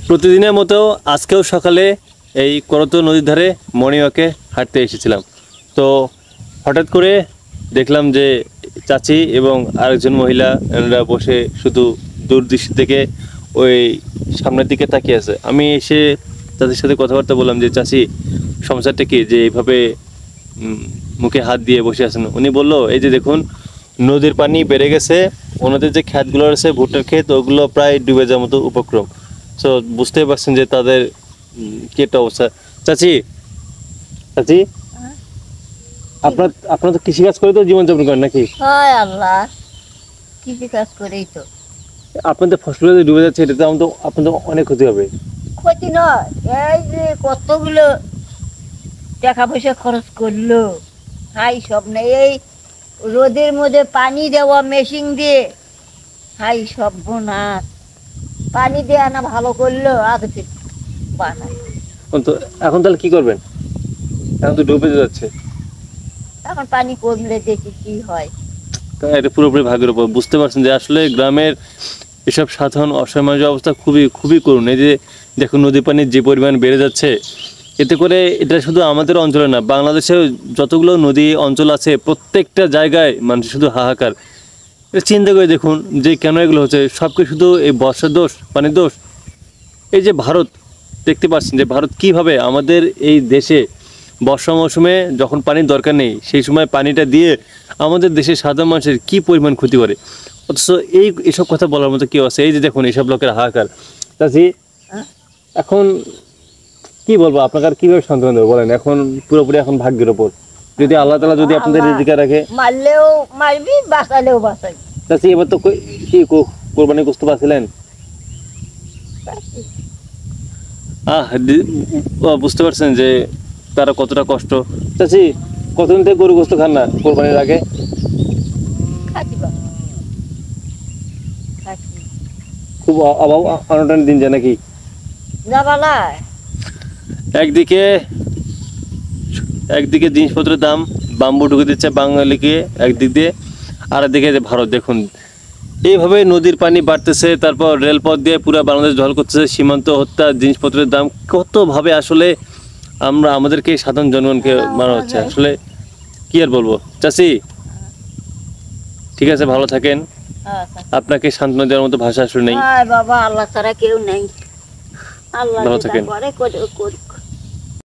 প্রতিদিনের মতো আজকেও সকালে এই করতো নদীর ধারে মর্নিং ওয়াকে হাঁটতে এসেছিলাম। তো হঠাৎ করে দেখলাম যে চাচি এবং আরেকজন মহিলা এনারা বসে শুধু দূরদৃষ্টি থেকে ওই সামনের দিকে তাকিয়ে আছে। আমি এসে তাদের সাথে কথাবার্তা বললাম যে চাচি সমস্যাটা কি যে এইভাবে মুখে হাত দিয়ে বসে আছেন। উনি বললো এই যে দেখুন নদীর পানি বেড়ে গেছে, ওনাদের যে ক্ষেতগুলো আছে ভুট্টার ক্ষেত ওগুলো প্রায় ডুবে যাওয়ার মতো উপক্রম। সো বুঝতেই পারছেন যে তাদের কি একটা অবস্থা। চাচি চাচি আপনার তো কৃষিকাজ করে তো জীবনযাপন করেন নাকি? হায় আল্লাহ, কৃষিকাজ করেই তো। আপনাদের ফসল ডুবে যাচ্ছে, এটা তো আপনাদের অনেক ক্ষতি হবে। ক্ষতি নয়, এই যে কতগুলো টাকা পয়সা খরচ করলো, হাই সব নেই। এই রোদের মধ্যে পানি দেওয়া মেশিন দিয়ে হাই সব বোনা পানি দিয়ে আনা ভালো করলো আগে বানাই। এখন তাহলে কি করবেন? এখন তো ডুবে যাচ্ছে। এখন পানি কমলে দেখি কি হয়। এটা পুরোপুরি ভাগের উপর। বুঝতে পারছেন যে আসলে গ্রামের এসব সাধারণ অসামাজিক অবস্থা খুবই খুবই করুণ। এই যে দেখুন নদী পানির যে পরিমাণ বেড়ে যাচ্ছে, এতে করে এটা শুধু আমাদের অঞ্চলে না, বাংলাদেশে যতগুলো নদী অঞ্চল আছে প্রত্যেকটা জায়গায় মানুষ শুধু হাহাকার। এটা চিন্তা করে দেখুন যে কেন এগুলো হচ্ছে। সব কিছু শুধু এই বর্ষার দোষ, পানির দোষ। এই যে ভারত, দেখতে পাচ্ছেন যে ভারত কিভাবে আমাদের এই দেশে বর্ষা মৌসুমে যখন পানির দরকার নেই সেই সময় পানিটা দিয়ে আমাদের দেশের সাধারণ মানুষের কি পরিমাণ ক্ষতি করে। অথচ এসব কথা বলার মতো কেউ আছে? এই যে দেখুন এইসব লোকের হাহাকার। চাচি এখন কি বলবো আপনাকে, আর কিভাবে সান্ত্বনা দেবো বলেন? এখন পুরোপুরি এখন ভাগ্যের ওপর। যদি আল্লাহ তাআলা যদি আপনাদের রিজিকে রাখে, মারলেও মারবি, বাঁচালেও বাঁচাবি। চাচি এবার তো কি কোরবানি গোশত পাচ্ছিলেন? বুঝতে পারছেন যে তারা কতটা কষ্ট। চাচি কতদিন থেকে গরু গোশত খান না কোরবানির আগে? খুব অভাব অনটন দিন যায় নাকি? একদিকে জিনিসপত্রের দাম বাম্বু ঢুকে দিচ্ছে বাঙালিকে একদিক দিয়ে, আর একদিকে যে ভারত দেখুন এইভাবে নদীর পানি বাড়তেছে, তারপর রেলপথ দিয়ে পুরো বাংলাদেশ ঢল করতেছে, সীমান্ত হত্যা, জিনিসপত্রের দাম কতভাবে আসলে আমাদেরকে সাধারণ জনগণকে মারা হচ্ছে। আসলে কি আর বলবো। চাচি ঠিক আছে, ভালো থাকেন। আপনাকে সান্ত্বনা দেওয়ার মতো ভাষা আসলে নেই। বাবা, আল্লাহ ছাড়া কেউ নেই। আল্লাহ ভালো থাকেন। করে